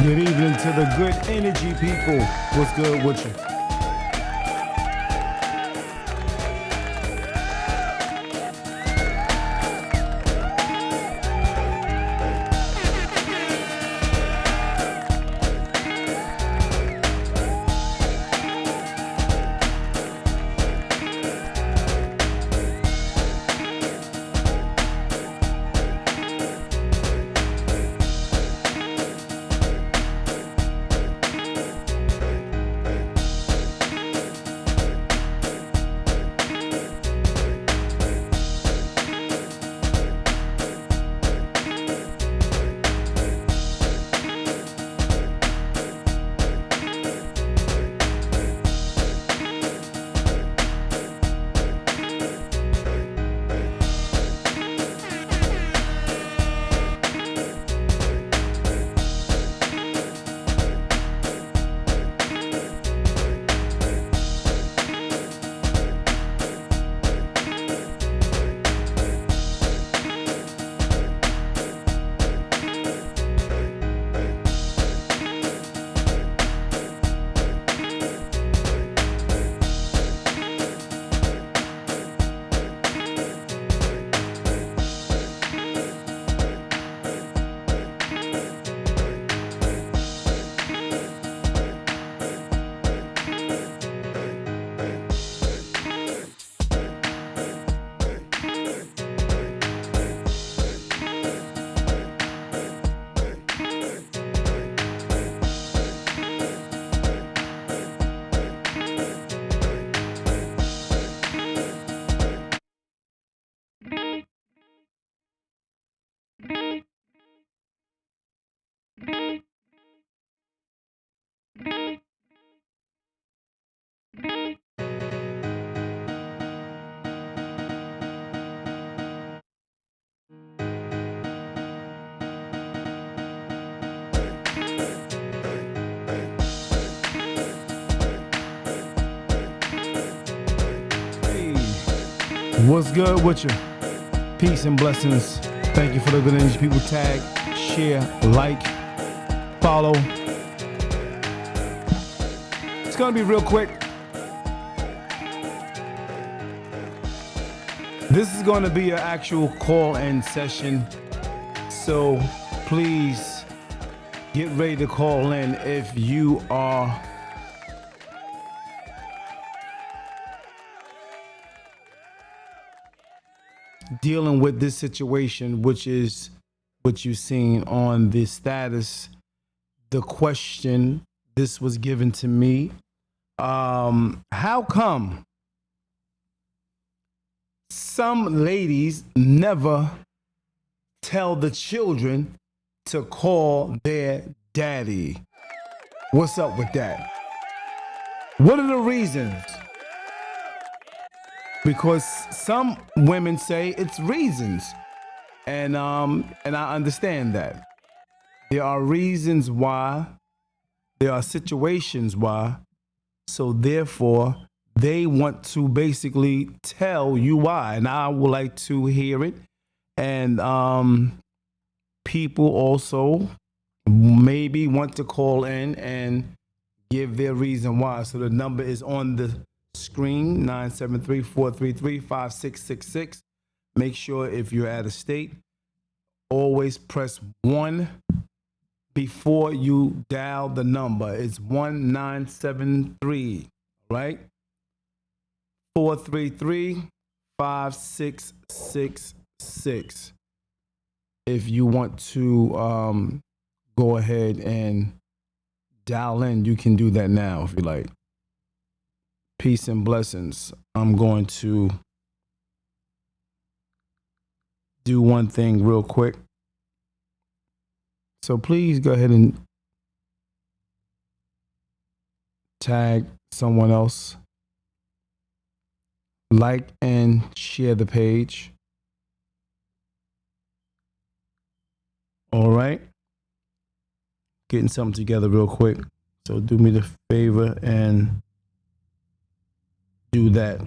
Good evening to the good energy people. What's good with you? Hey, what's good with you? Peace and blessings. Thank you for the good energy people. Tag, share, like, follow. It's gonna be real quick. This is gonna be an actual call-in session. So please get ready to call in if you are dealing with this situation, which is what you've seen on the status. The question, this was given to me. How come some ladies never tell the children to call their daddy? What's up with that? What are the reasons? Because some women say it's reasons, and I understand that there are reasons why, there are situations why, so therefore they want to basically tell you why, and I would like to hear it. And people also maybe want to call in and give their reason why. So the number is on the screen, 973-433-5666. Make sure if you're out of state, always press 1 before you dial the number. It's 1973, right? 433-5666. If you want to go ahead and dial in, you can do that now if you like. Peace and blessings. I'm going to do one thing real quick. So please go ahead and tag someone else. Like and share the page. All right. Getting something together real quick. So do me the favor and do that.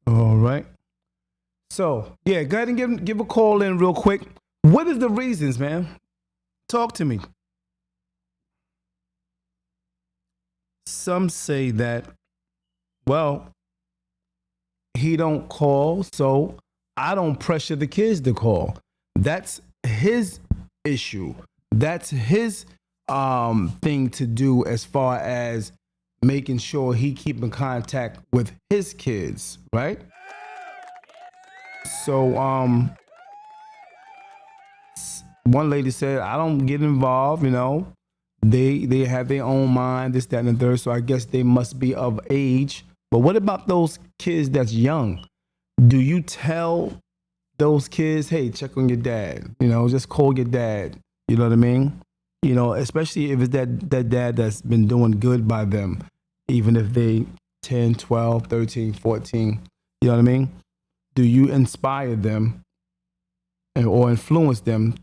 All right. So yeah, go ahead and give a call in real quick. What is the reasons, man? Talk to me. Some say that, well, he don't call, so I don't pressure the kids to call. That's his issue. That's his thing to do as far as making sure he keep in contact with his kids, right? So one lady said, I don't get involved, you know. They have their own mind, this, that, and the third. So I guess they must be of age. But what about those kids that's young? Do you tell those kids, hey, check on your dad? You know, just call your dad. You know what I mean? You know, especially if it's that dad that's been doing good by them, even if they 10, 12, 13, 14. You know what I mean? Do you inspire them or influence them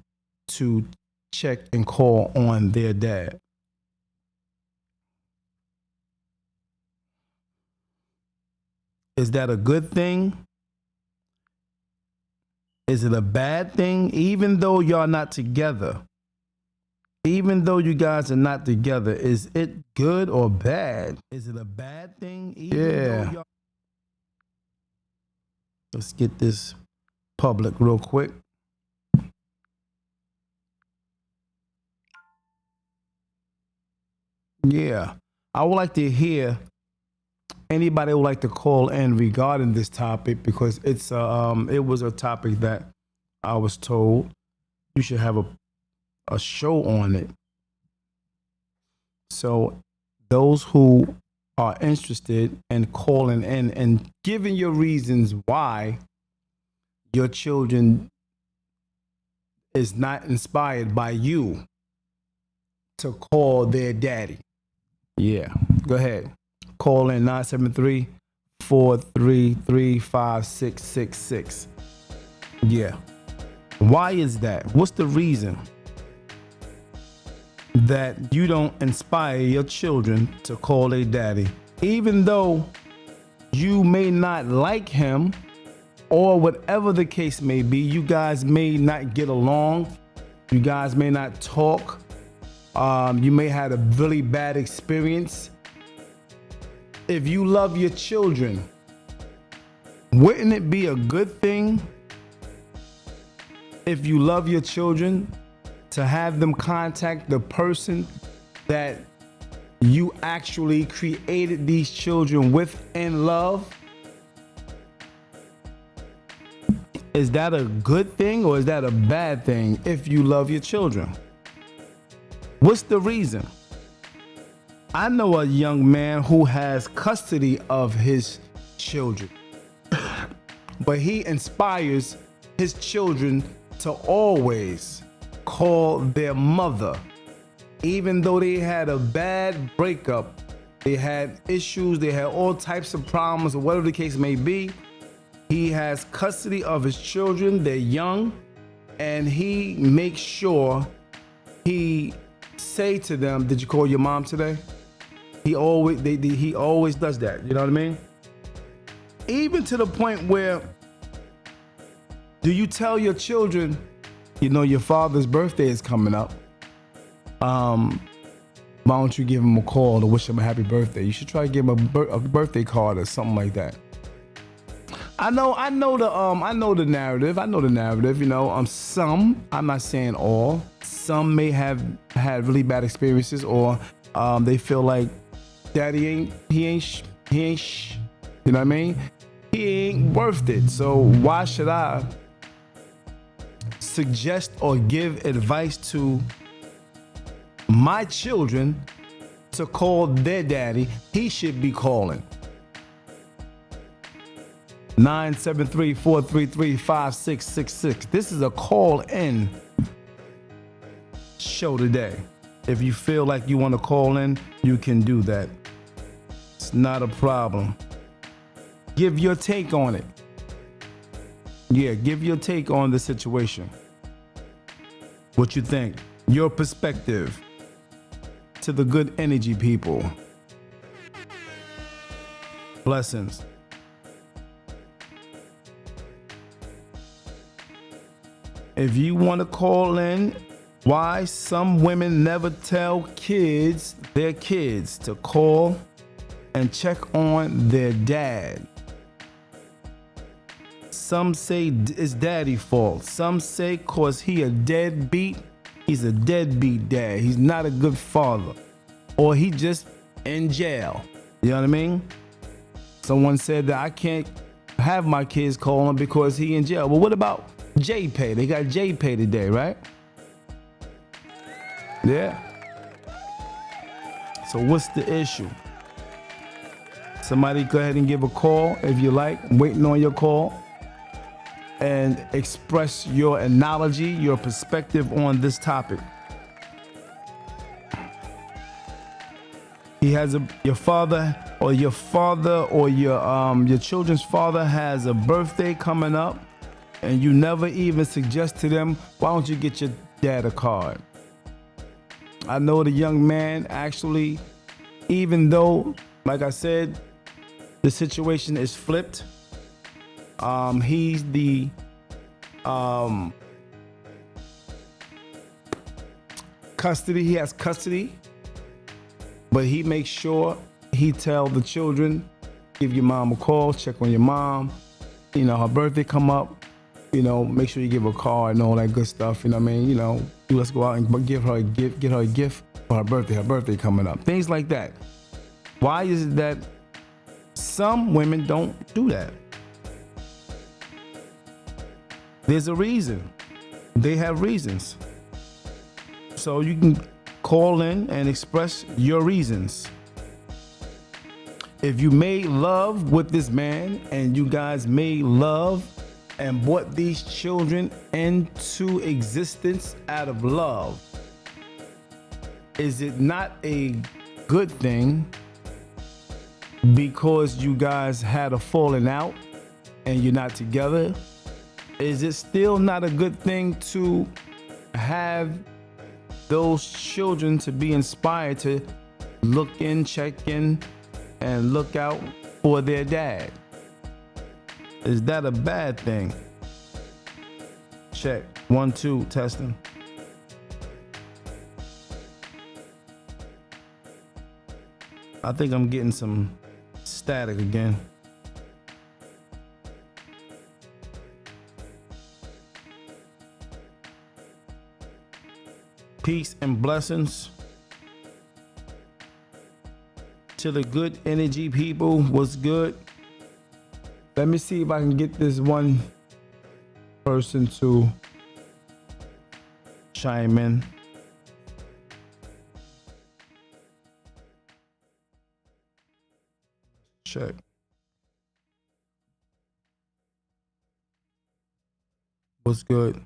to check and call on their dad? Is that a good thing? Is it a bad thing? Even though y'all not together, even though you guys are not together, is it good or bad? Is it a bad thing? Yeah. Let's get this public real quick. Yeah. I would like to hear anybody would like to call in regarding this topic, because it was a topic that I was told you should have a show on it. So those who are interested in calling in and giving your reasons why your children is not inspired by you to call their daddy. Yeah, go ahead. Call in 973-433-5666. Yeah. Why is that? What's the reason that you don't inspire your children to call their daddy? Even though you may not like him, or whatever the case may be, you guys may not get along, you guys may not talk, you may have a really bad experience. If you love your children, wouldn't it be a good thing if you love your children to have them contact the person that you actually created these children with in love? Is that a good thing or is that a bad thing if you love your children? What's the reason? I know a young man who has custody of his children, but he inspires his children to always call their mother. Even though they had a bad breakup, they had issues, they had all types of problems, or whatever the case may be, he has custody of his children. They're young, and he makes sure he say to them, did you call your mom today? He always does that. You know what I mean? Even to the point where, do you tell your children, you know, your father's birthday is coming up. Why don't you give him a call to wish him a happy birthday? You should try to give him a birthday card or something like that. I know the narrative. You know, some, I'm not saying all. Some may have had really bad experiences, or they feel like daddy ain't, you know what I mean? He ain't worth it. So why should I suggest or give advice to my children to call their daddy? He should be calling 973-433-5666. This is a call in show today. If you feel like you want to call in, you can do that. It's not a problem. Give your take on it. Yeah, give your take on the situation. What you think, your perspective. To the good energy people. Blessings. If you want to call in, why some women never tell their kids, to call and check on their dad. Some say it's daddy's fault. Some say cause he a deadbeat. He's a deadbeat dad. He's not a good father. Or he just in jail. You know what I mean? Someone said that I can't have my kids call him because he in jail. Well, what about D.A.P? They got D.A.P today, right? Yeah. So what's the issue? Somebody go ahead and give a call if you like. I'm waiting on your call. And express your analogy, your perspective on this topic. Your father or your children's father has a birthday coming up, and you never even suggest to them, why don't you get your dad a card? I know the young man actually, even though, like I said, the situation is flipped. He's the custody. He has custody, but he makes sure he tell the children, give your mom a call, check on your mom. You know, her birthday come up. You know, make sure you give her a card and all that good stuff. You know what I mean? You know, let's go out and give her a gift. Get her a gift for her birthday. Her birthday coming up. Things like that. Why is it that some women don't do that? There's a reason. They have reasons. So you can call in and express your reasons. If you made love with this man and you guys made love and brought these children into existence out of love, is it not a good thing because you guys had a falling out and you're not together? Is it still not a good thing to have those children to be inspired to look in, check in, and look out for their dad? Is that a bad thing? Check. 1, 2, testing. I think I'm getting some static again. Peace and blessings to the good energy people. What's good? Let me see if I can get this one person to chime in. Check. What's good?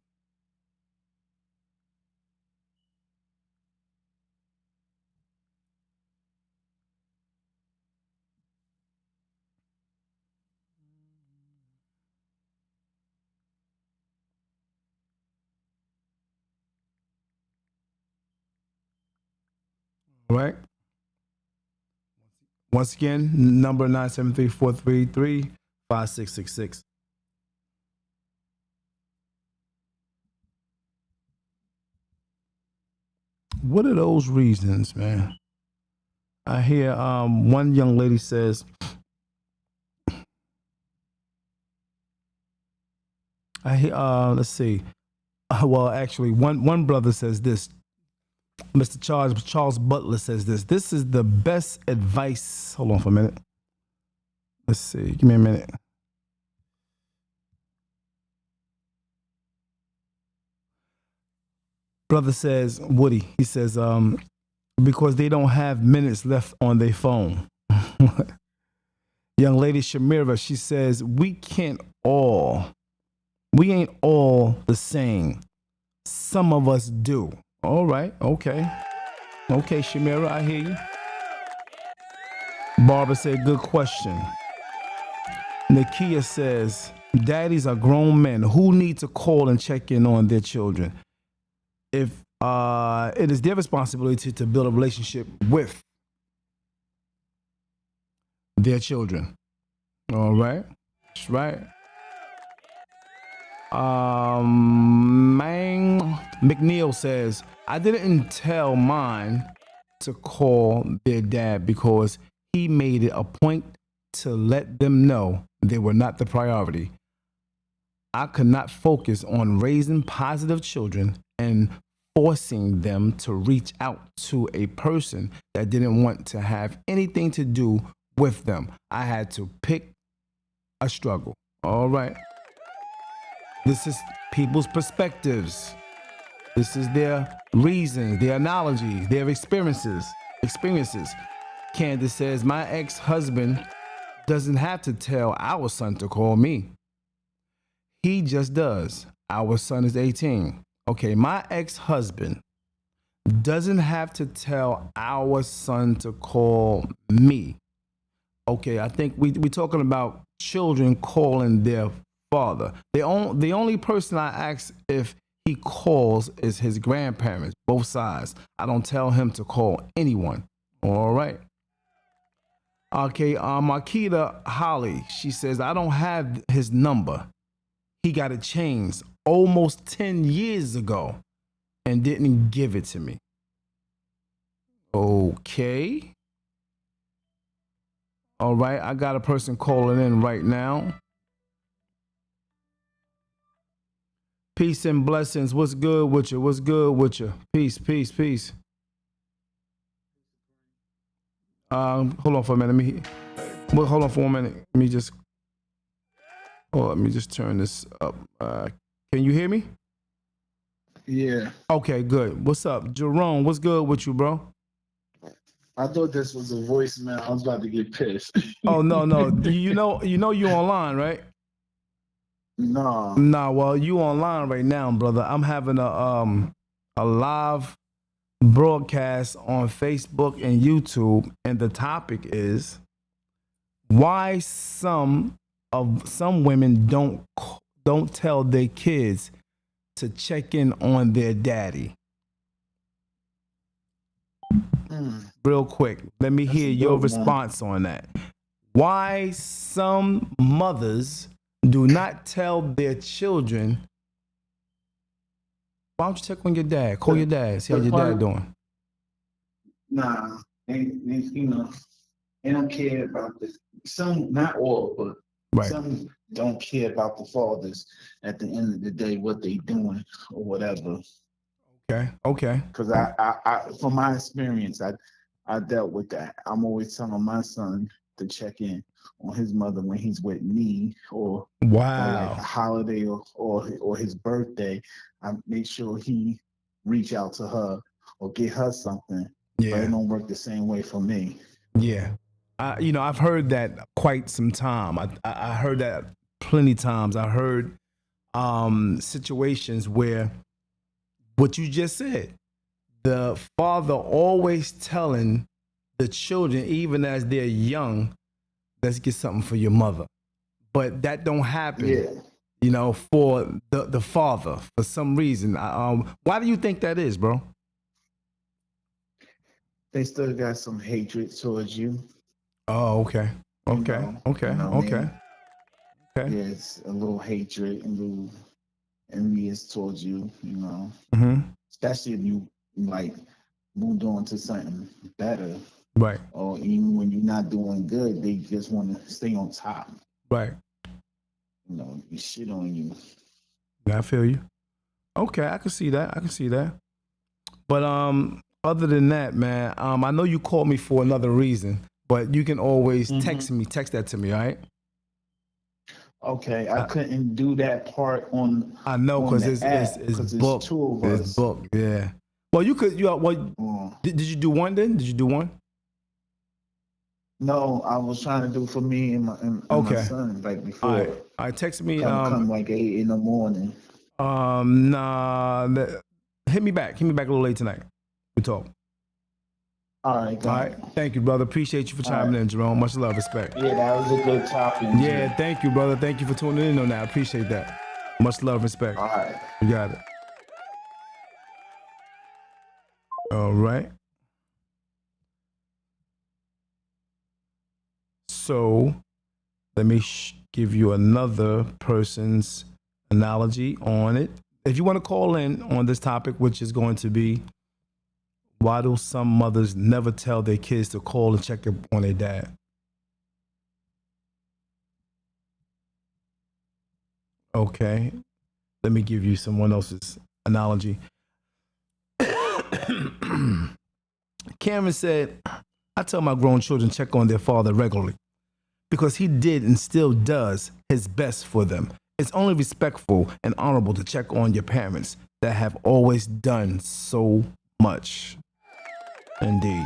Right. Once again, number 973-433-5666. What are those reasons, man? I hear one young lady says, let's see. Well, actually, one brother says this. Mr. Charles Butler says this. This is the best advice. Hold on for a minute. Let's see. Give me a minute. Brother says, Woody, he says, because they don't have minutes left on their phone. Young lady Shamira, she says, we ain't all the same. Some of us do. All right, okay. Okay, Shamira, I hear you. Barbara said, good question. Nakia says, daddies are grown men who need to call and check in on their children. If it is their responsibility to build a relationship with their children. All right, that's right. Man, McNeil says, I didn't tell mine to call their dad because he made it a point to let them know they were not the priority. I could not focus on raising positive children and forcing them to reach out to a person that didn't want to have anything to do with them. I had to pick a struggle. All right. This is people's perspectives. This is their reasons, their analogies, their experiences. Experiences. Candace says, my ex-husband doesn't have to tell our son to call me. He just does. Our son is 18. Okay, my ex-husband doesn't have to tell our son to call me. Okay, I think we're talking about children calling their father. The only person I ask if he calls is his grandparents, both sides. I don't tell him to call anyone. All right. Okay, Marquita Holly, she says, I don't have his number. He got it changed almost 10 years ago and didn't give it to me. Okay. All right, I got a person calling in right now. Peace and blessings. What's good with you? What's good with you? Peace, peace, peace. Hold on for a minute. Hold on for a minute. Let me just turn this up. Can you hear me? Yeah. Okay, good. What's up, Jerome? What's good with you, bro? I thought this was a voicemail. I was about to get pissed. Oh no, no. You online, right? No. Nah, well, you online right now, brother. I'm having a live broadcast on Facebook and YouTube, and the topic is why some women don't tell their kids to check in on their daddy. Real quick, let me That's a hear your good one. response on that. Why some mothers do not tell their children, why don't you check on your dad? Call your The dad, see how the your dad part, doing. nah, they don't care about this. Some, not all, but Right. some don't care about the fathers at the end of the day, what they doing or whatever. Okay. Okay. Because from my experience, I dealt with that. I'm always telling my son to check in on his mother when he's with me, or like a Wow. holiday, or his birthday. I make sure he reach out to her or get her something, but it Yeah. don't work the same way for me. Yeah. I've heard that quite some time. I heard that plenty times. I heard situations where what you just said, the father always telling the children, even as they're young, let's get something for your mother. But that don't happen, Yeah, for the father for some reason. Why do you think that is, bro? they still got some hatred towards you. Oh, okay. You Okay. know, you Okay. know, Okay. they Okay. There's a little hatred and little envious towards you. Mm-hmm. Especially if you like moved on to something better, Right. or even when you're not doing good, they just want to stay on top. Right. You shit on you. Yeah, I feel you. Okay, I can see that. I can see that. But other than that, man, I know you called me for another reason, but you can always Hmm. text that to me, all right? Okay, I I, couldn't do that part I know on because the it's app it's because it's booked. two of It's us. booked. Yeah. Well, you could. Uh, Did you do one then? Did you do one? no, I was trying to do for me and my Okay. son like All right. before. All right. Text me. Come like 8 in the morning. Nah. Hit me back. Hit me back a little late tonight. We talk. All right, All got right. it. Thank you, brother. Appreciate you for All right. chiming in, Jerome. Much love, respect. Yeah, that was a good topic too. Yeah. Thank you, brother. Thank you for tuning in on that. I appreciate that. Much love, respect. All right. You got it. All right. So let me give you another person's analogy on it. If you want to call in on this topic, which is going to be, why do some mothers never tell their kids to call and check up on their dad? Okay, let me give you someone else's analogy. Cameron said, I tell my grown children check on their father regularly because he did and still does his best for them. It's only respectful and honorable to check on your parents that have always done so much. Indeed.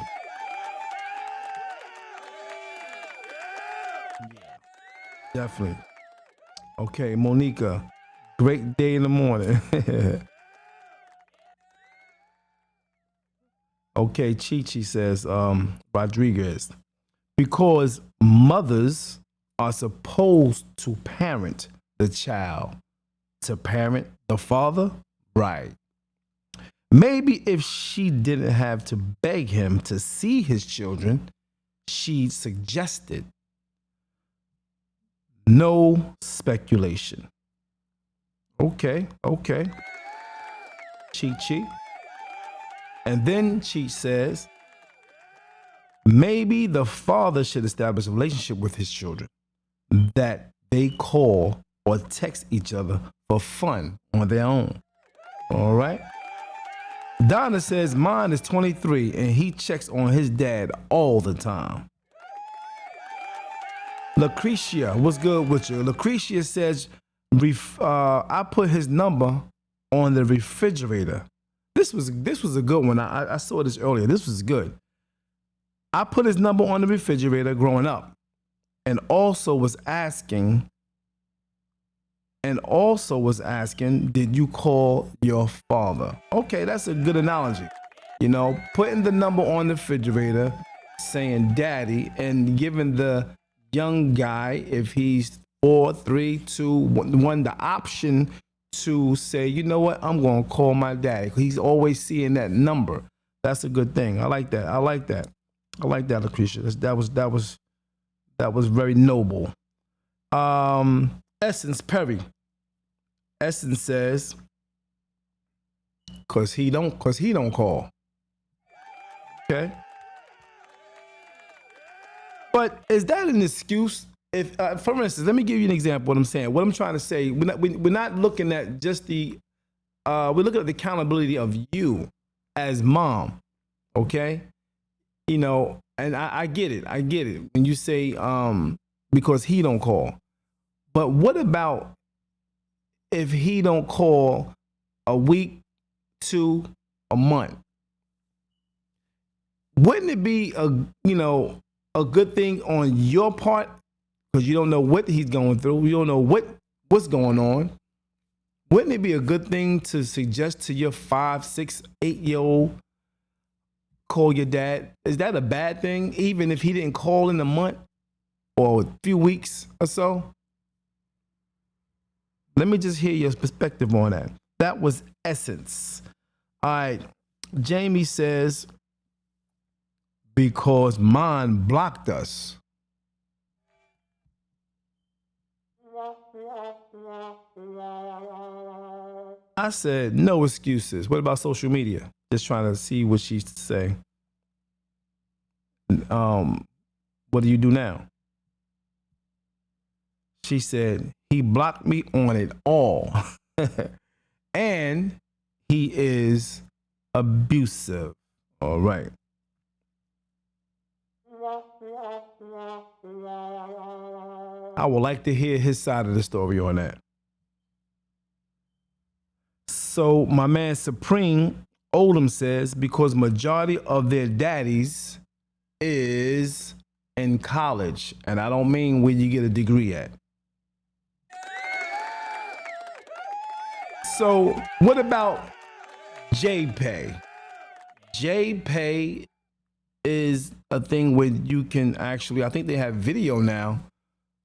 Definitely. Okay, Monica, great day in the morning. Okay, Chi says, Rodriguez, because mothers are supposed to parent the child, to parent the father, right? Maybe if she didn't have to beg him to see his children, she suggested. No speculation. Okay. Chi. And then Chi says, maybe the father should establish a relationship with his children that they call or text each other for fun on their own. All right. Donna says mine is 23 and he checks on his dad all the time. Lucretia, what's good with you? Lucretia says, I put his number on the refrigerator. This was a good one. I saw this earlier. This was good. I put his number on the refrigerator growing up, and also was asking, did you call your father? Okay, that's a good analogy. You know, putting the number on the refrigerator, saying daddy, and giving the young guy, if he's 4, 3, 2, 1, the option to say, you know what, I'm going to call my daddy. He's always seeing that number. That's a good thing. I like that, Lucretia. That was very noble. Essence Perry. Essence says, cause he don't call. Okay. But is that an excuse? If, for instance, let me give you an example. What I'm saying, what I'm trying to say, we're not looking at just we're looking at the accountability of you as mom. Okay, you know, and I get it. When you say because he don't call, but what about if he don't call a week, 2, a month? Wouldn't it be a good thing on your part? Because you don't know what he's going through. You don't know what's going on. Wouldn't it be a good thing to suggest to your 5, 6, 8-year-old, call your dad? Is that a bad thing, even if he didn't call in a month or a few weeks or so? Let me just hear your perspective on that. That was Essence. All right. Jamie says, because mine blocked us. I said, no excuses. What about social media? Just trying to see what she's saying. What do you do now? She said, he blocked me on it all. And he is abusive. All right. I would like to hear his side of the story on that. So my man Supreme Oldham says, because majority of their daddies is in college. And I don't mean where you get a degree at. So what about J-Pay? J-Pay is a thing where you can actually, I think they have video now,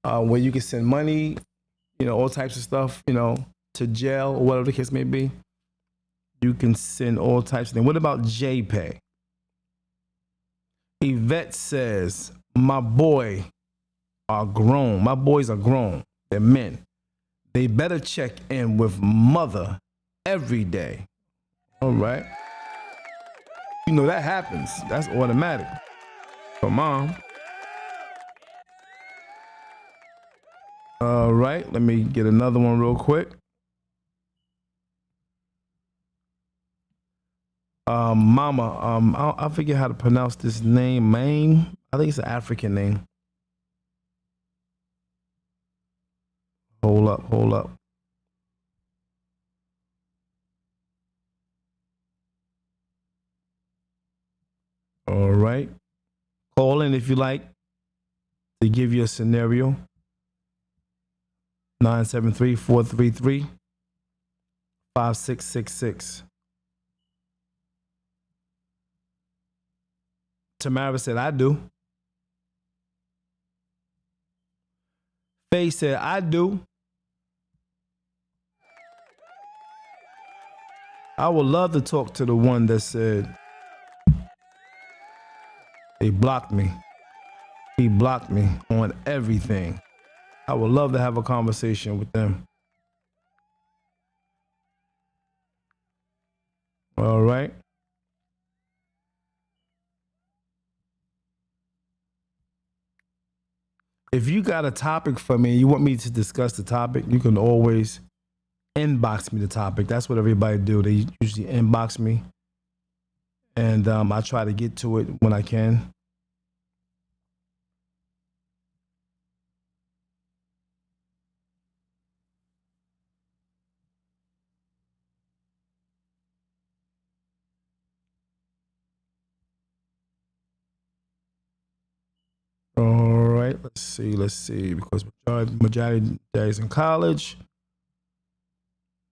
where you can send money, all types of stuff, to jail or whatever the case may be. You can send all types of things. What about J-Pay? Yvette says, my boys are grown. They're men. They better check in with mother every day. All right. You know that happens. That's automatic. For mom. All right. Let me get another one real quick. Mama, I forget how to pronounce this name. Maine. I think it's an African name. Hold up. All right. Call in if you like to give you a scenario. 973-433-5666. Tamara said, I do. Faye said, I do. I would love to talk to the one that said, they blocked me. He blocked me on everything. I would love to have a conversation with them. All right. If you got a topic for me, you want me to discuss the topic, you can always inbox me the topic. That's what everybody do. They usually inbox me. And I try to get to it when I can. All right, let's see. Because majority days in college,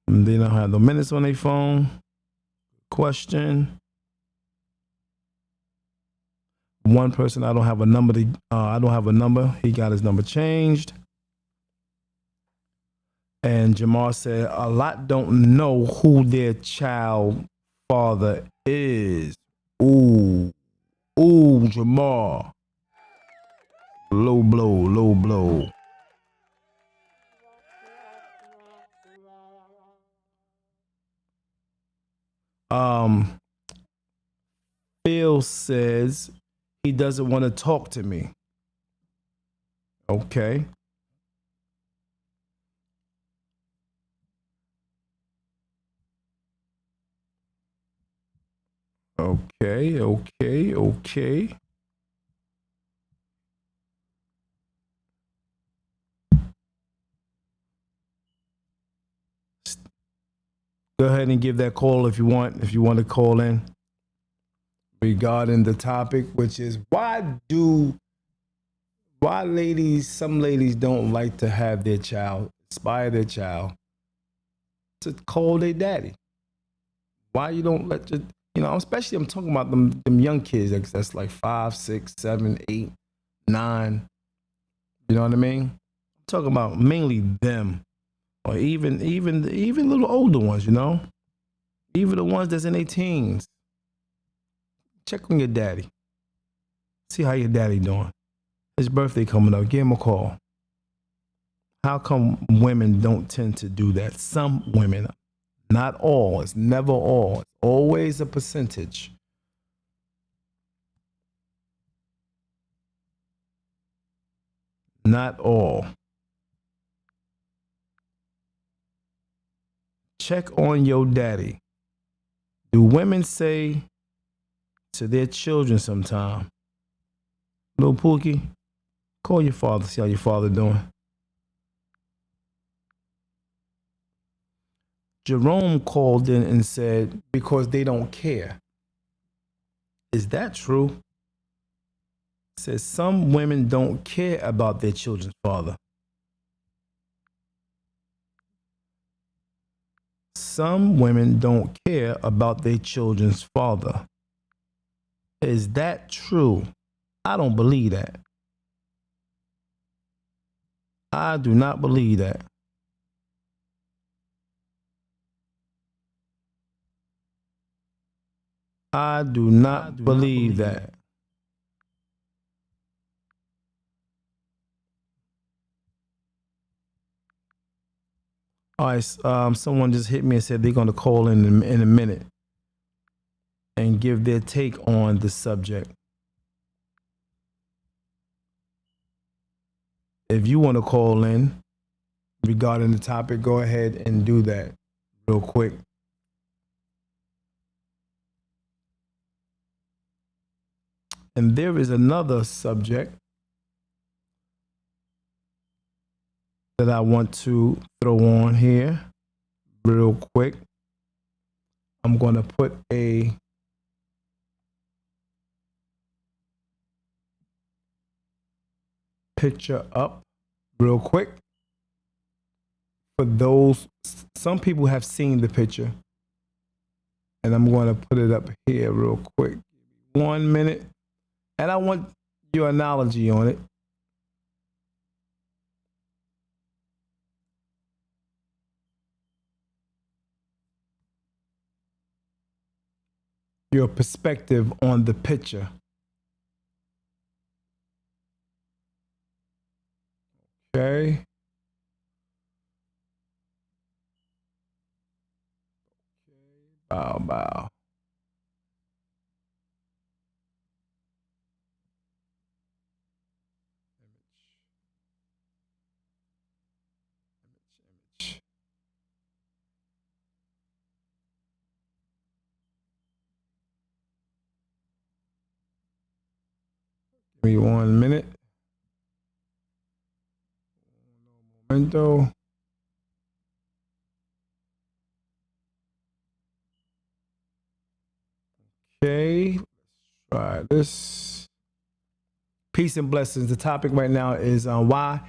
and they don't have no minutes on their phone. Question. One person, I don't have a number. I don't have a number. He got his number changed. And Jamar said, a lot don't know who their child father is. Ooh, Jamar. Low blow. Phil says he doesn't want to talk to me. Okay. Okay. Go ahead and give that call if you want to call in regarding the topic, which is some ladies don't like to have their child, inspire their child to call their daddy. Why you don't let especially I'm talking about them young kids that's like 5, 6, 7, 8, 9. You know what I mean? I'm talking about mainly them, or even little older ones. Even the ones that's in their teens. Check on your daddy. See how your daddy doing. His birthday coming up. Give him a call. How come women don't tend to do that? Some women, not all. It's never all. It's always a percentage. Not all. Check on your daddy. Do women say to their children sometime, little Pookie, call your father, see how your father doing? Jerome called in and said, because they don't care. Is that true? Says some women don't care about their children's father. Some women don't care about their children's father. Is that true? I don't believe that. I do not believe that. I do not believe that. All right, someone just hit me and said they're going to call in a minute and give their take on the subject. If you want to call in regarding the topic, go ahead and do that real quick. And there is another subject that I want to throw on here real quick. I'm going to put a picture up real quick. For those, some people have seen the picture, and I'm going to put it up here real quick. 1 minute. And I want your analogy on it. Your perspective on the picture. Okay. Bow. Give me 1 minute. Momento. Okay, let's try this. Peace and blessings. The topic right now is why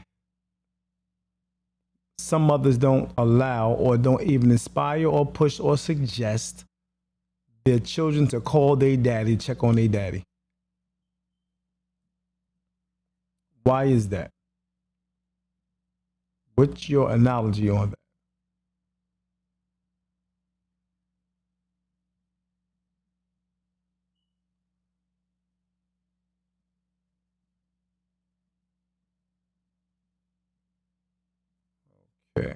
some mothers don't allow or don't even inspire or push or suggest their children to call their daddy, check on their daddy. Why is that? What's your analogy on that? Okay.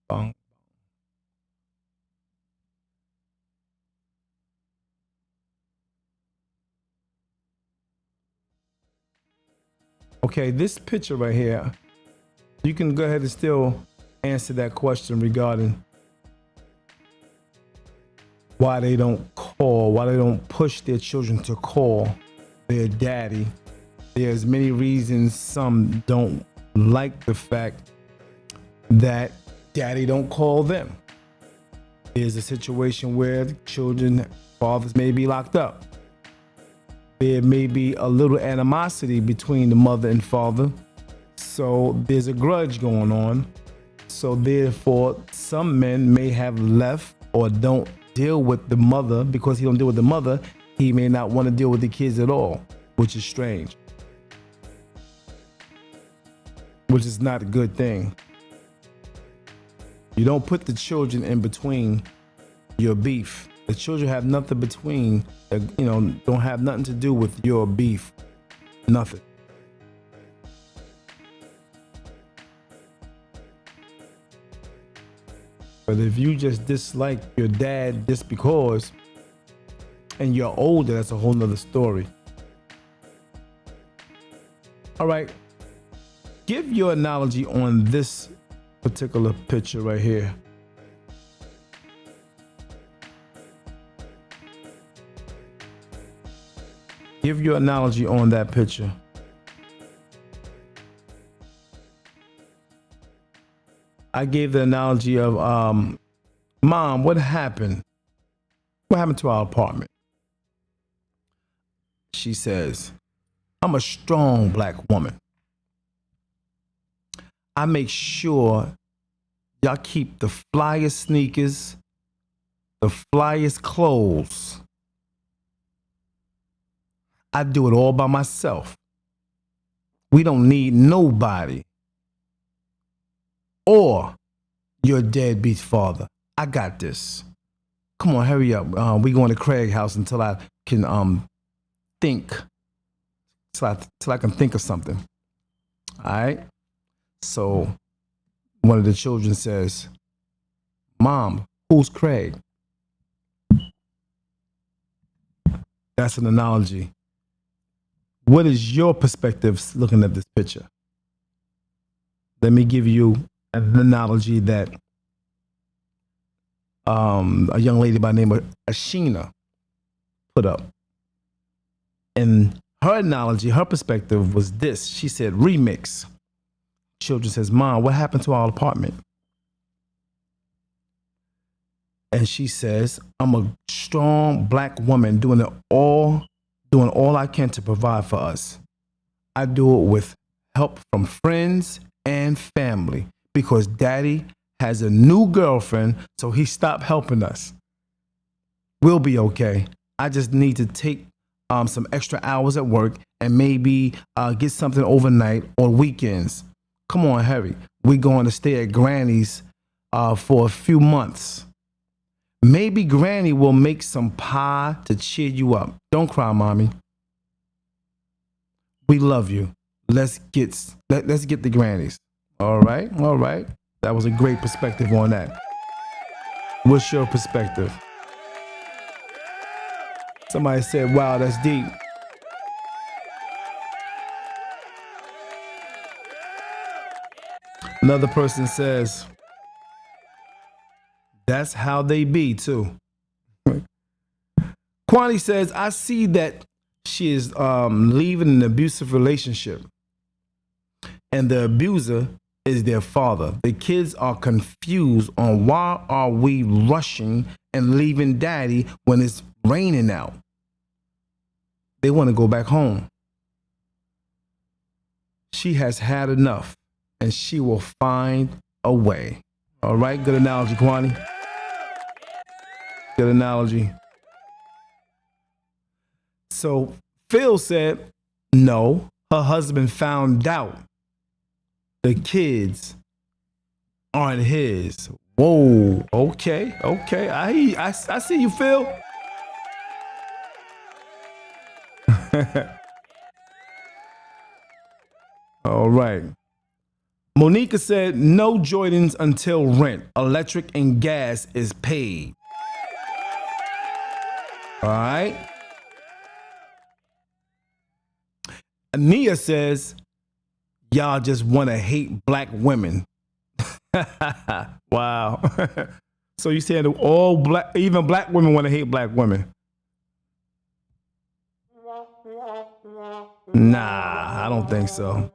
Bang. Okay, this picture right here, you can go ahead and still answer that question regarding why they don't call, why they don't push their children to call their daddy. There's many reasons. Some don't like the fact that daddy don't call them. There's a situation where the children, fathers may be locked up. There may be a little animosity between the mother and father. So there's a grudge going on. So therefore, some men may have left or don't deal with the mother. Because he don't deal with the mother, he may not want to deal with the kids at all, which is strange. Which is not a good thing. You don't put the children in between your beef. The children have nothing between, don't have nothing to do with your beef. Nothing. But if you just dislike your dad just because, and you're older, that's a whole nother story. All right. Give your analogy on this particular picture right here. Give your analogy on that picture. I gave the analogy of, Mom, what happened? What happened to our apartment? She says, I'm a strong black woman. I make sure y'all keep the flyest sneakers, the flyest clothes. I do it all by myself. We don't need nobody or your deadbeat father. I got this. Come on, hurry up. We going to Craig house until I can think. Till I can think of something. All right. So one of the children says, "Mom, who's Craig?" That's an analogy. What is your perspective looking at this picture? Let me give you an analogy that a young lady by the name of Ashina put up. And her analogy, her perspective was this. She said, remix. Children says, "Mom, what happened to our apartment?" And she says, "I'm a strong black woman doing all I can to provide for us. I do it with help from friends and family because daddy has a new girlfriend, so he stopped helping us. We'll be okay. I just need to take some extra hours at work and maybe get something overnight or weekends. Come on, Harry. We're going to stay at Granny's for a few months. Maybe Granny will make some pie to cheer you up. Don't cry, mommy. We love you. Let's get the Grannies. All right, all right. That was a great perspective on that. What's your perspective?" Somebody said, "Wow, that's deep." Another person says, "That's how they be too." Kwani says, "I see that she is leaving an abusive relationship and the abuser is their father. The kids are confused on why are we rushing and leaving daddy when it's raining out. They want to go back home. She has had enough and she will find a way." All right, good analogy, Kwani. Good analogy. So Phil said, no, her husband found out the kids aren't his. Whoa, okay. I see you, Phil. All right. Monica said, "No Jordans until rent, electric, and gas is paid." All right. Ania says, "Y'all just want to hate black women." Wow. So you saying even black women want to hate black women? Nah, I don't think so.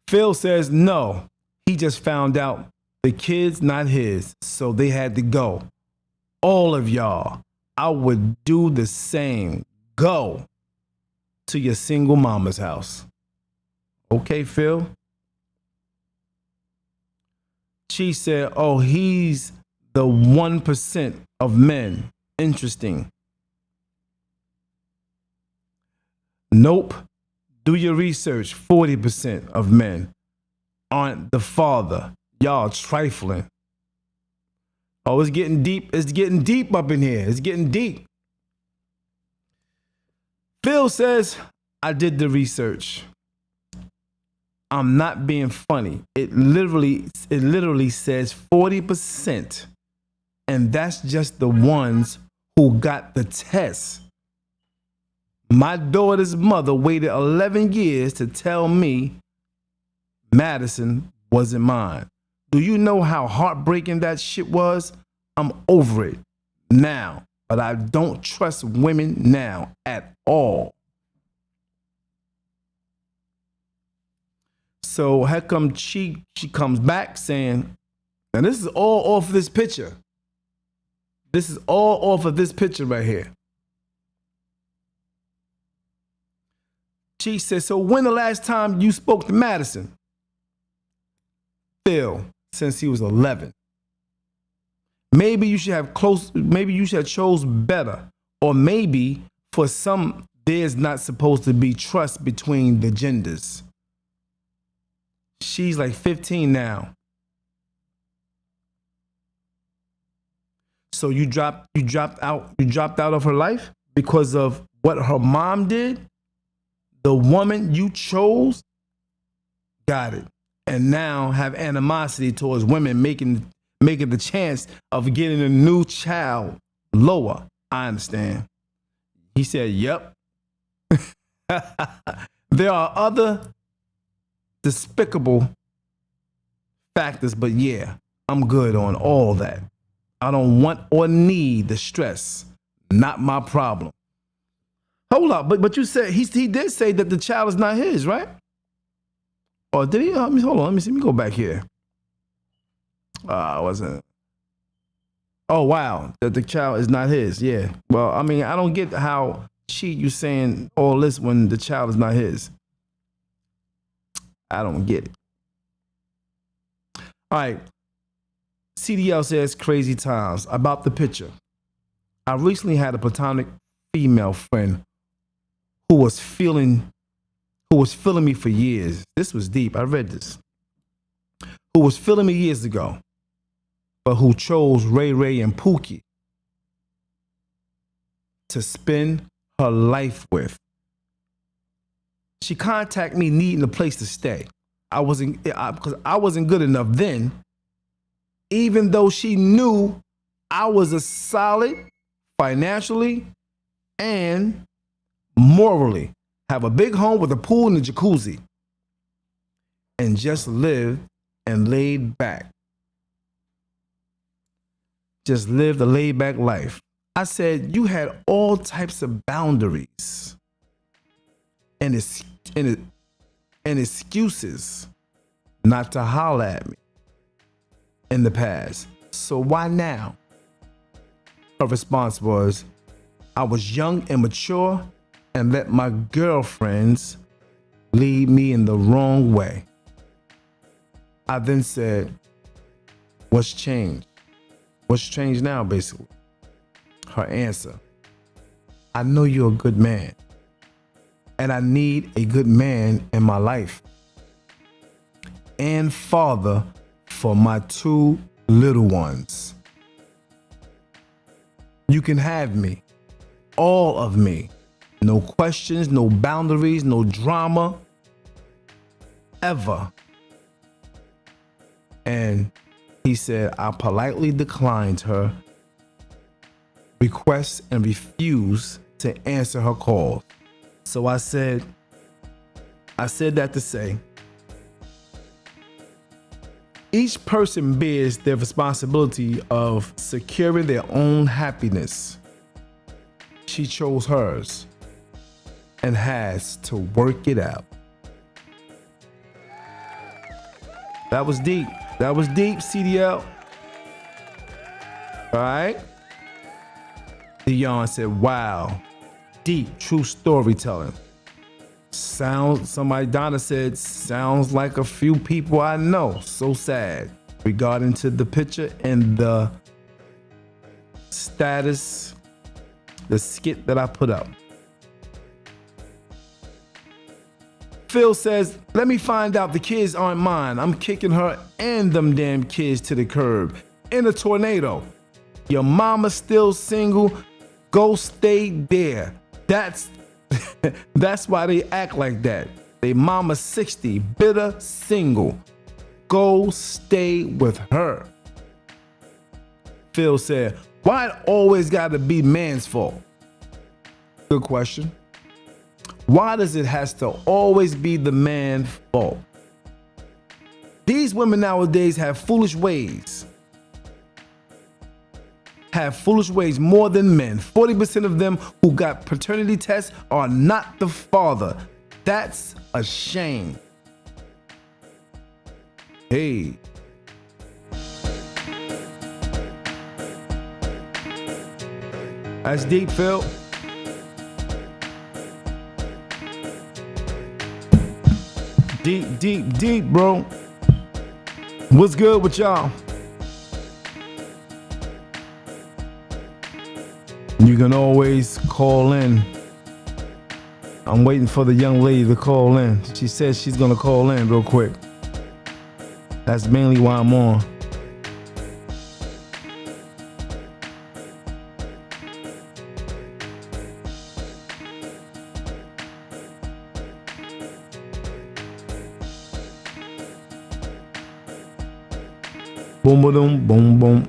Phil says, "No, he just found out the kid's not his, so they had to go. All of y'all, I would do the same. Go to your single mama's house." Okay, Phil. She said, "Oh, he's the 1% of men. Interesting." Nope. Do your research. 40% of men aren't the father. Y'all trifling. Oh, it's getting deep. It's getting deep up in here. It's getting deep. Phil says, "I did the research. I'm not being funny. It literally says 40%. And that's just the ones who got the test. My daughter's mother waited 11 years to tell me Madison wasn't mine. Do you know how heartbreaking that shit was? I'm over it now, but I don't trust women now at all." So how come she comes back saying, and this is all off of this picture. This is all off of this picture right here. She says, "So when the last time you spoke to Madison?" Phil, "Since he was 11. Maybe you should have chose better. Or maybe for some, there's not supposed to be trust between the genders. She's like 15 now. So you dropped out of her life because of what her mom did? The woman you chose?" Got it. and now have animosity towards women, making the chance of getting a new child lower. I understand. He said, "Yep." There are other despicable factors, but yeah, I'm good on all that. I don't want or need the stress. Not my problem. Hold up, but you said he did say that the child is not his, right? Or did he? Hold on, let me see. Let me go back here. Wasn't. Oh wow, that the child is not his. Yeah. Well, I mean, I don't get how you saying all this when the child is not his. I don't get it. All right. CDL says crazy times about the picture. I recently had a platonic female friend who was feeling me for years. This was deep. I read this. Who was feeling me years ago, but who chose Ray Ray and Pookie to spend her life with. She contacted me needing a place to stay. Because I wasn't good enough then, even though she knew I was a solid financially and morally. Have a big home with a pool and a jacuzzi. And just live and laid back. Just lived a laid back life. I said, you had all types of boundaries and excuses not to holler at me in the past. So why now? Her response was, I was young and mature and let my girlfriends lead me in the wrong way. I then said, what's changed? What's changed now, basically? Her answer, I know you're a good man, and I need a good man in my life and father for my 2 little ones. You can have me, all of me. No questions, no boundaries, no drama, ever. And he said, I politely declined her requests and refused to answer her calls. So I said that to say, each person bears their responsibility of securing their own happiness. She chose hers and has to work it out. That was deep. That was deep, CDL. All right. Dion said, wow, deep, true storytelling. Donna said, sounds like a few people I know. So sad. Regarding to the picture and the status, the skit that I put up. Phil says, let me find out the kids aren't mine. I'm kicking her and them damn kids to the curb in a tornado. Your mama's still single. Go stay there. That's why they act like that. They mama 60, bitter, single. Go stay with her. Phil said, why it always gotta be man's fault? Good question. Why does it has to always be the man's fault? These women nowadays have foolish ways. Have foolish ways more than men. 40% of them who got paternity tests are not the father. That's a shame. Hey. That's deep, Phil. Deep, deep, deep, bro. What's good with y'all? You can always call in. I'm waiting for the young lady to call in. She says she's gonna call in real quick. That's mainly why I'm on. Boom, boom, boom, boom.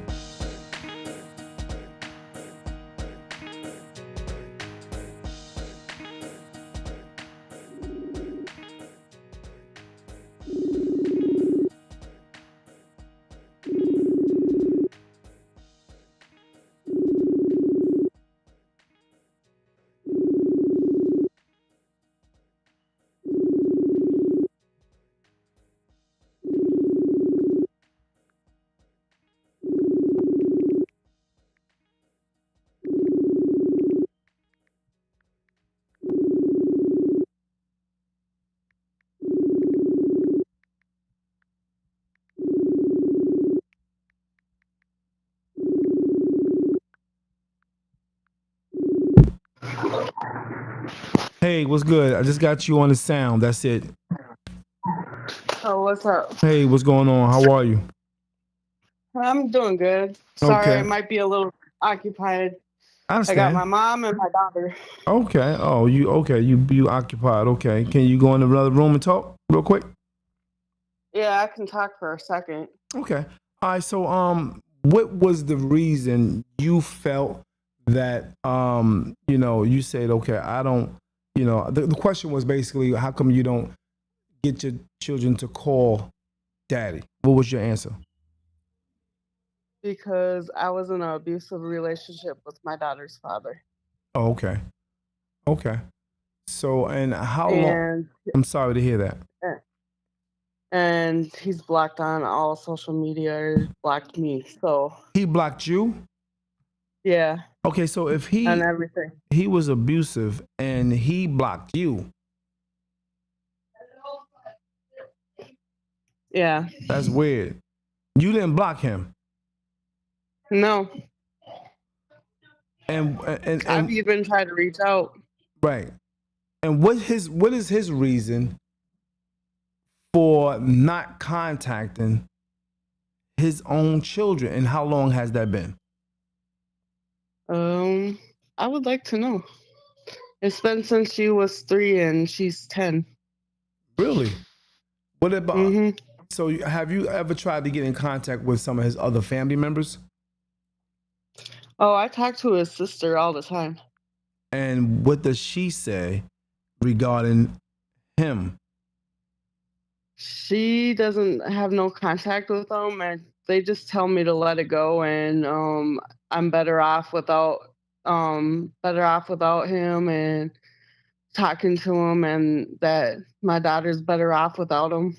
Hey, what's good? I just got you on the sound. That's it. Oh, what's up? Hey, what's going on? How are you? I'm doing good. Sorry, I Okay. might be a little occupied. I I got understand. my mom and my daughter. Okay. Oh, you okay? You occupied? Okay. Can you go in another room and talk real quick? Yeah, I can talk for a second. Okay. All right. So, what was the reason you felt that you said, okay, I don't, the question was basically, how come you don't get your children to call daddy? What was your answer? Because I was in an abusive relationship with my daughter's father. Oh, okay. Okay. So, and how long? And I'm sorry to hear that. and he's blocked on all social media, blocked me. So He blocked you? yeah, Okay, so if and he everything. he was abusive and he blocked you, Yeah. that's weird. You didn't block him. No. And I've even tried to reach out right. And what is his reason for not contacting his own children, and how long has that been? I would like to know. It's been since she was 3 and she's 10. Really? What about Mm-hmm. so have you ever tried to get in contact with some of his other family members? Oh, I talk to his sister all the time. And what does she say regarding him? She doesn't have no contact with them, and they just tell me to let it go, and I'm better off without him, and talking to him, and that my daughter's better off without him.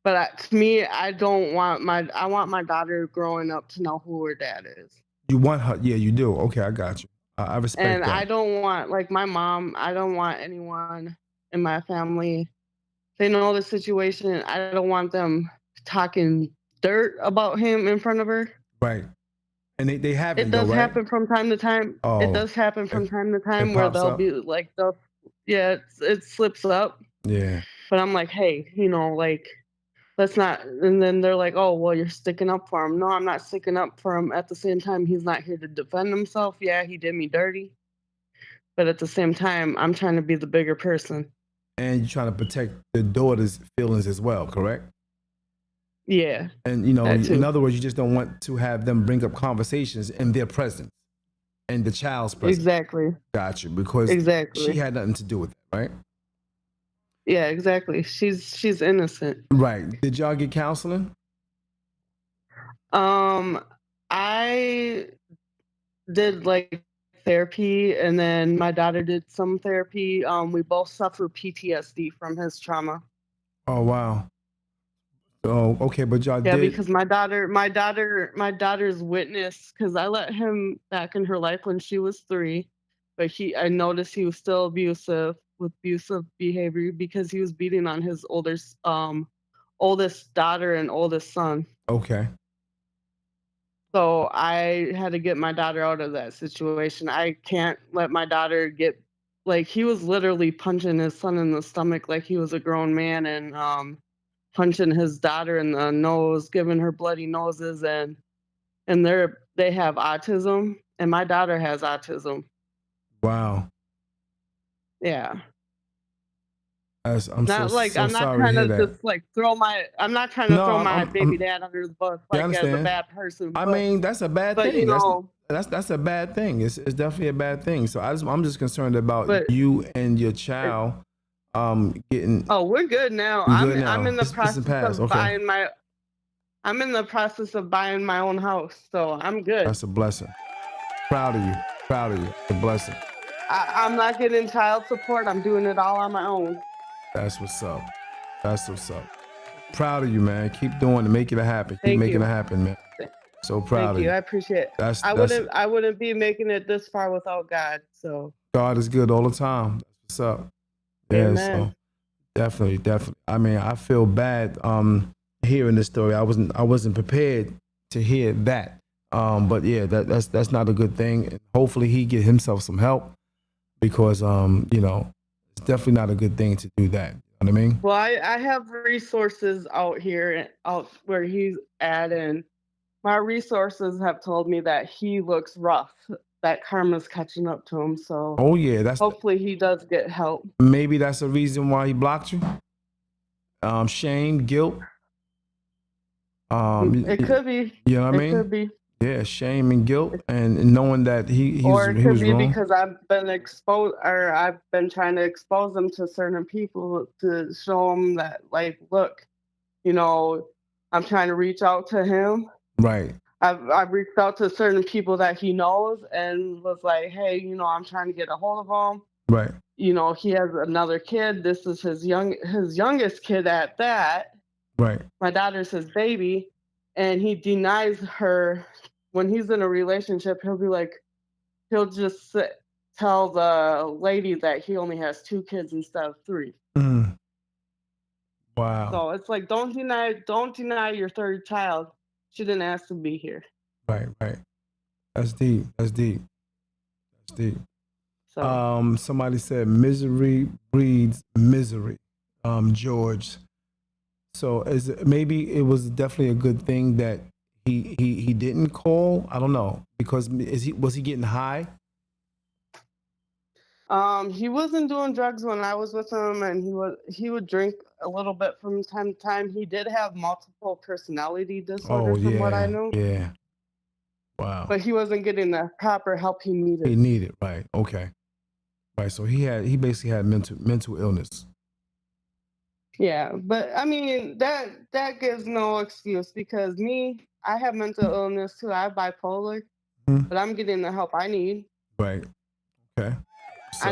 But to me, I want my daughter growing up to know who her dad is. You want her? Yeah, you do. Okay, I got you. I respect And that. I don't want, like my mom, I don't want anyone in my family. They know the situation. I don't want them talking dirt about him in front of her. Right. And they It haven't though, does right? happen from time to time. It Oh, does happen from time to it time where pops they'll up. be like, yeah, it slips up. Yeah. But I'm like, hey, like, let's not. And then they're like, oh, well, you're sticking up for him. No, I'm not sticking up for him. At the same time, he's not here to defend himself. Yeah, he did me dirty. But at the same time, I'm trying to be the bigger person. And you're trying to protect the daughter's feelings as well, correct? Yeah, And that in too. other words, you just don't want to have them bring up conversations in their presence and the child's presence. Exactly. Got you, because she Exactly. had nothing to do with it, right? Yeah, exactly. She's innocent. Right. Did y'all get counseling? Um, I did like therapy, and then my daughter did some therapy. We both suffer PTSD from his trauma. Oh wow. Oh, okay, but y'all Yeah, did. because my daughter's witness, because I let him back in her life when she was 3, but I noticed he was still abusive with abusive behavior because he was beating on his oldest daughter and oldest son. Okay. So I had to get my daughter out of that situation. I can't let my daughter get, like, he was literally punching his son in the stomach like he was a grown man, and punching his daughter in the nose, giving her bloody noses, and they have autism, and my daughter has autism. Wow. Yeah. I'm Not like so I'm not sorry to trying hear to that. just like throw my I'm not trying to No, throw my baby I'm dad under the bus yeah, I like as a understand. bad person, I mean, that's a bad but thing. That's a bad thing. It's definitely a bad thing. So I'm just concerned about but you and your it, child getting oh, we're good now. good I'm now. in the It's in the process past. of Okay. buying my own house, so I'm good. That's a blessing. Proud of you. Proud of you. It's a blessing. I'm not getting child support. I'm doing it all on my own. That's what's up. That's what's up. Proud of you, man. Keep doing it. Make it happen. Keep Thank making it you. happen, man. Th- So proud Thank of you. you. I appreciate it. That's I wouldn't be making it this far without God. So, God is good all the time. That's what's up. Yeah, so amen. definitely. I mean, I feel bad hearing this story. I wasn't prepared to hear that. But yeah, that's not a good thing. And hopefully he get himself some help because it's definitely not a good thing to do that. You know what I mean? Well, I have resources out here, out where he's at, and my resources have told me that he looks rough, that karma's catching up to him. So Oh yeah, hopefully he does get help. maybe that's a reason why he blocked you. Shame, guilt. It could be. You know what I It mean? could be. Yeah, shame and guilt, and knowing that Or it he could was be wrong. because I've been trying to expose them to certain people to show them that, like, look, you know, I'm trying to reach out to him. Right, I've reached out to certain people that he knows and was like, hey, I'm trying to get a hold of him. right, He has another kid. This is his youngest kid at that. right. My daughter's his baby, and he denies her. When he's in a relationship, he'll just tell the lady that he only has 2 kids instead of 3. Mm, wow. So it's like, don't deny your third child. She didn't ask to be here. Right. That's deep. That's deep. That's deep. So Somebody said misery breeds misery. George. So maybe it was definitely a good thing that he didn't call. I don't know because was he getting high? he wasn't doing drugs when I was with him, and he would drink a little bit from time to time. He did have multiple personality Oh disorder, from what I yeah, know, yeah. Wow. but he wasn't getting the proper help he He needed. needed right. Okay. Right. So he basically had mental illness. Yeah, but I mean that gives no excuse because I have mental illness too. I have bipolar, Mhm. but I'm getting the help I need. Right. Okay. So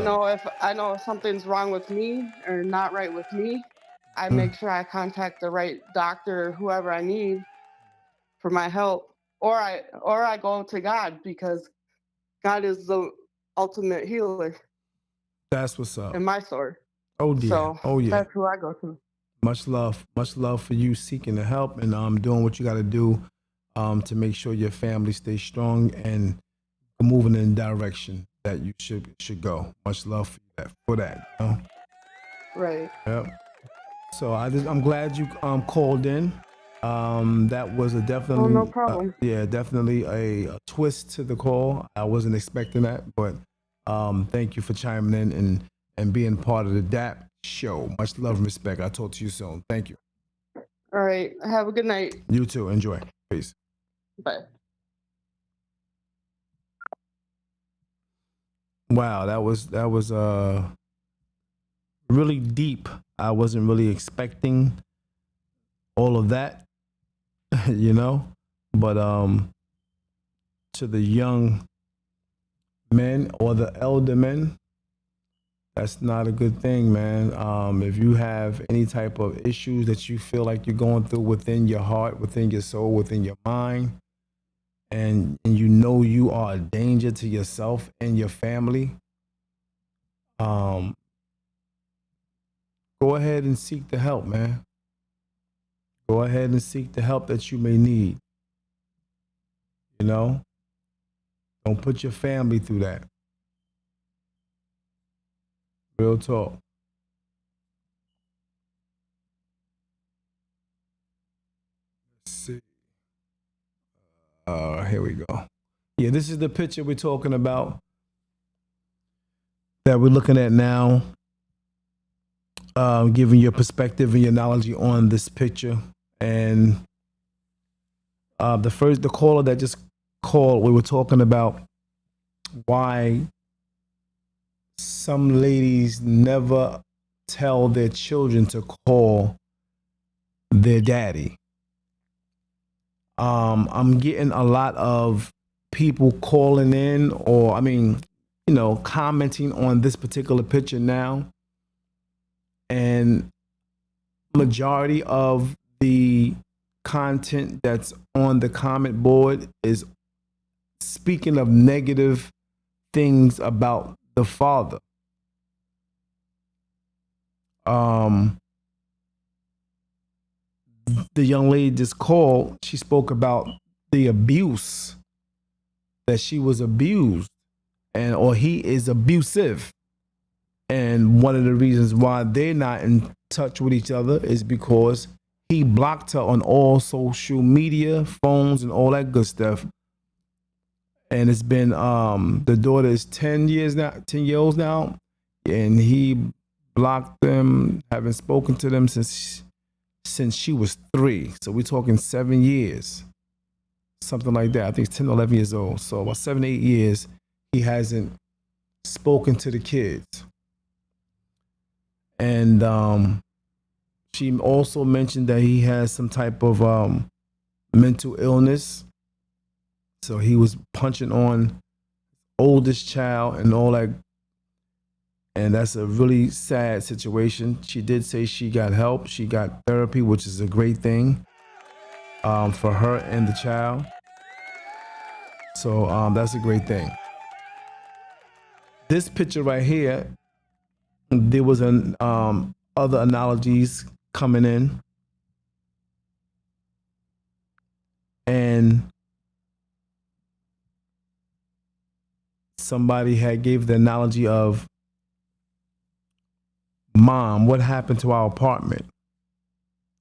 I know if something's wrong with me or not right with me, I mm, make sure I contact the right doctor or whoever I need for my help, or I go to God because God is the ultimate healer that's what's up. in my story. Oh dear. So Oh yeah. that's who I go to. Much love for you seeking the help and doing what you got to do to make sure your family stays strong and moving in the direction that you should go. Much love for that. You know? Right. Yep. So I'm glad you called in. That was a Oh, no definitely problem. definitely a twist to the call. I wasn't expecting that, but thank you for chiming in and being part of the D.A.P show. Much love and respect. I'll talk to you soon. Thank you. All right. Have a good night. You too. Enjoy. Peace. Bye. Wow, that was really deep. I wasn't really expecting all of that, you know. But to the young men or the elder men, that's not a good thing, man. If you have any type of issues that you feel like you're going through within your heart, within your soul, within your mind, and you know you are a danger to yourself and your family, um, go ahead and seek the help, man. Go ahead and seek the help that you may need. You know, don't put your family through that. Real talk. Let's see. Here we go. Yeah, this is the picture we're talking about that we're looking at now. giving your perspective and your knowledge on this picture. And the caller that just called, we were talking about why some ladies never tell their children to call their daddy. I'm getting a lot of people calling in, or commenting on this particular picture now. And majority of the content that's on the comment board is speaking of negative things about the father. The young lady just called, she spoke about the abuse, that she was abused, or he is abusive. And one of the reasons why they're not in touch with each other is because he blocked her on all social media, phones, and all that good stuff. And it's been the daughter is 10 years old now, and he blocked them, haven't spoken to them since she was 3. So we're talking 7 years, something like that. I think it's 10, 11 years old. So about 7, 8 years, he hasn't spoken to the kids. And she also mentioned that he has some type of mental illness. So he was punching on oldest child and all that. And that's a really sad situation. She did say she got help. She got therapy, which is a great thing for her and the child. So that's a great thing. This picture right here, there was other analogies coming in. And somebody had gave the analogy of, Mom, what happened to our apartment?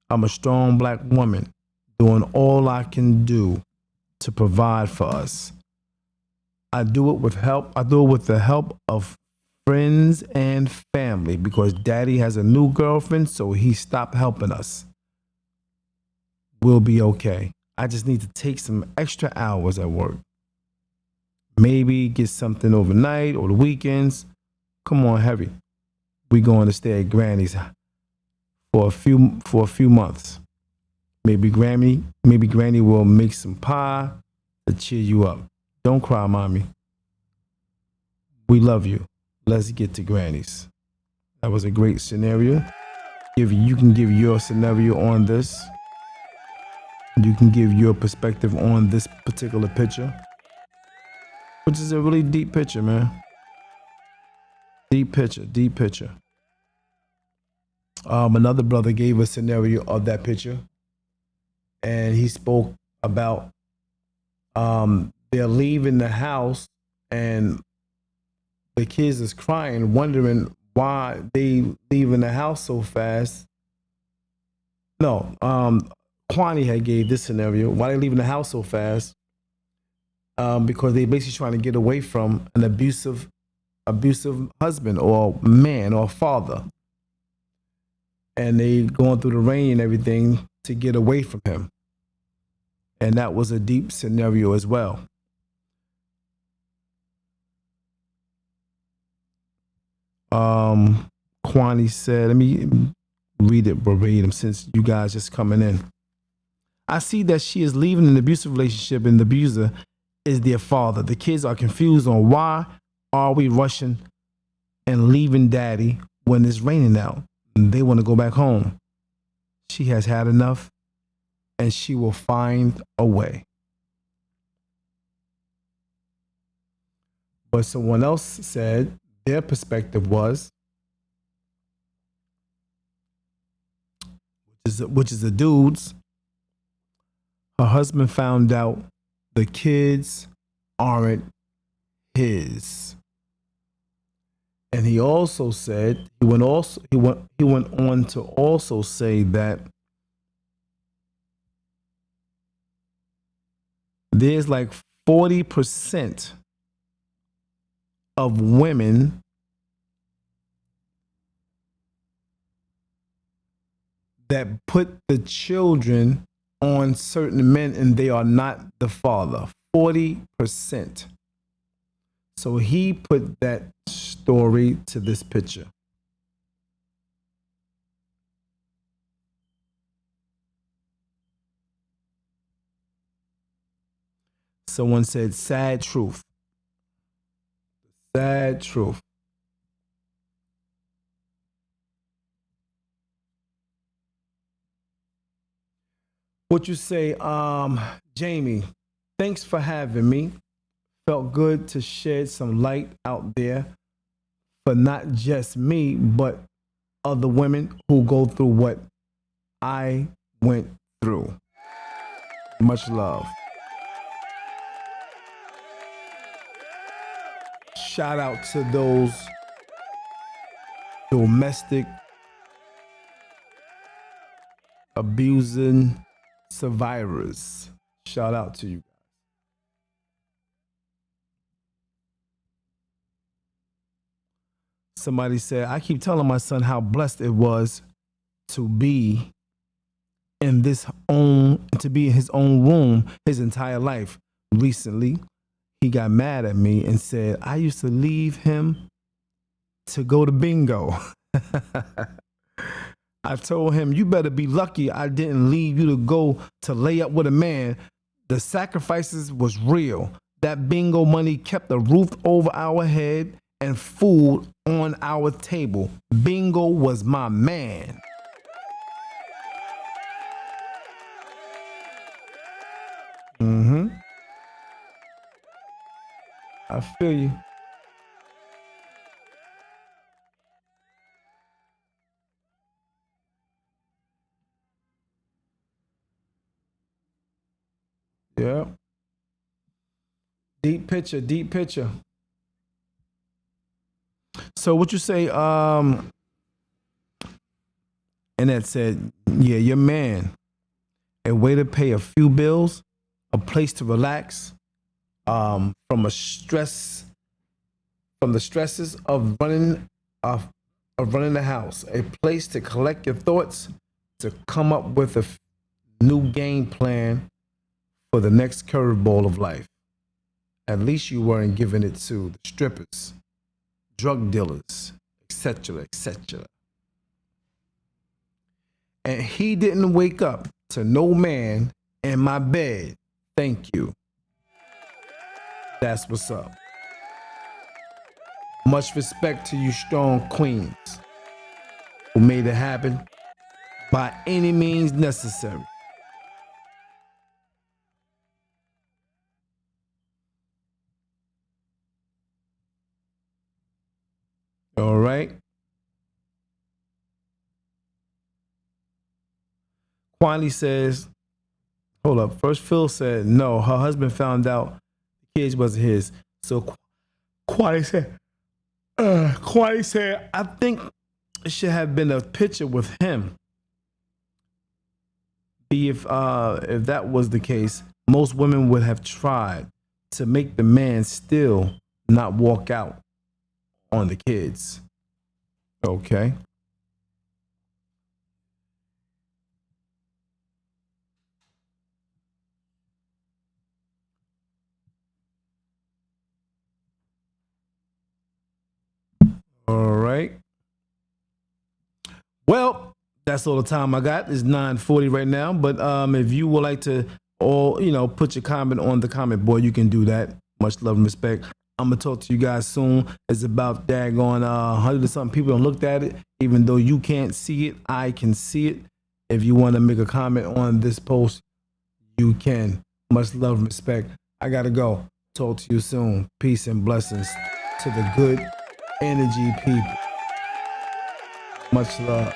I'm a strong black woman doing all I can do to provide for us. I do it with help. I do it with the help of friends and family because daddy has a new girlfriend, so he stopped helping us. We'll be okay. I just need to take some extra hours at work. Maybe get something overnight or the weekends. Come on, Harry. We going to stay at Granny's for a few months. Maybe Granny will make some pie to cheer you up. Don't cry, mommy. We love you. Let's get to Granny's. That was a great scenario. You can give your scenario on this. You can give your perspective on this particular picture, which is a really deep picture, man. Deep picture. Another brother gave a scenario of that picture, and he spoke about they're leaving the house and the kids is crying, wondering why they leaving the house so fast. No, Kwani had gave this scenario, why they leaving the house so fast, because they basically trying to get away from an abusive husband or man or father. And they going through the rain and everything to get away from him. And that was a deep scenario as well. Kwani said, let me read it verbatim since you guys just coming in. I see that she is leaving an abusive relationship and the abuser is their father. The kids are confused on why are we rushing and leaving daddy when it's raining out. They want to go back home. She has had enough and she will find a way. But someone else said their perspective was, which is the dude's, her husband found out the kids aren't his. And he also said, he went on to also say that there's like 40% of women that put the children on certain men and they are not the father. 40%. So he put that story to this picture. Someone said, sad truth. Sad truth. What you say, Jamie? Thanks for having me. Felt good to shed some light out there for not just me, but other women who go through what I went through. Much love. Shout out to those domestic abusing survivors. Shout out to you. Somebody said, I keep telling my son how blessed it was to be in his own womb his entire life. Recently, he got mad at me and said, I used to leave him to go to bingo. I told him, you better be lucky I didn't leave you to go to lay up with a man. The sacrifices was real. That bingo money kept a roof over our head and food on our table. Bingo was my man. I feel you. Yeah. Deep picture, deep picture. So what you say, Annette said, yeah, your man, a way to pay a few bills, a place to relax, from the stresses of running the house, a place to collect your thoughts, to come up with a new game plan for the next curveball of life. At least you weren't giving it to the strippers, drug dealers, etc., etc. And he didn't wake up to no man in my bed. Thank you. That's what's up. Much respect to you strong queens who made it happen by any means necessary. All right. Kwani says, hold up. First, Phil said, no, her husband found out the kids wasn't his. So Kwani said, I think it should have been a picture with him. If that was the case, most women would have tried to make the man still not walk out on the kids. Okay. All right. Well, that's all the time I got. It's 9:40 right now. But if you would like to put your comment on the comment board, you can do that. Much love and respect. I'm gonna talk to you guys soon. It's about daggone 100 or something people don't looked at it. Even though you can't see it, I can see it. If you want to make a comment on this post, you can. Much love and respect. I gotta go. Talk to you soon. Peace and blessings to the good energy people. Much love.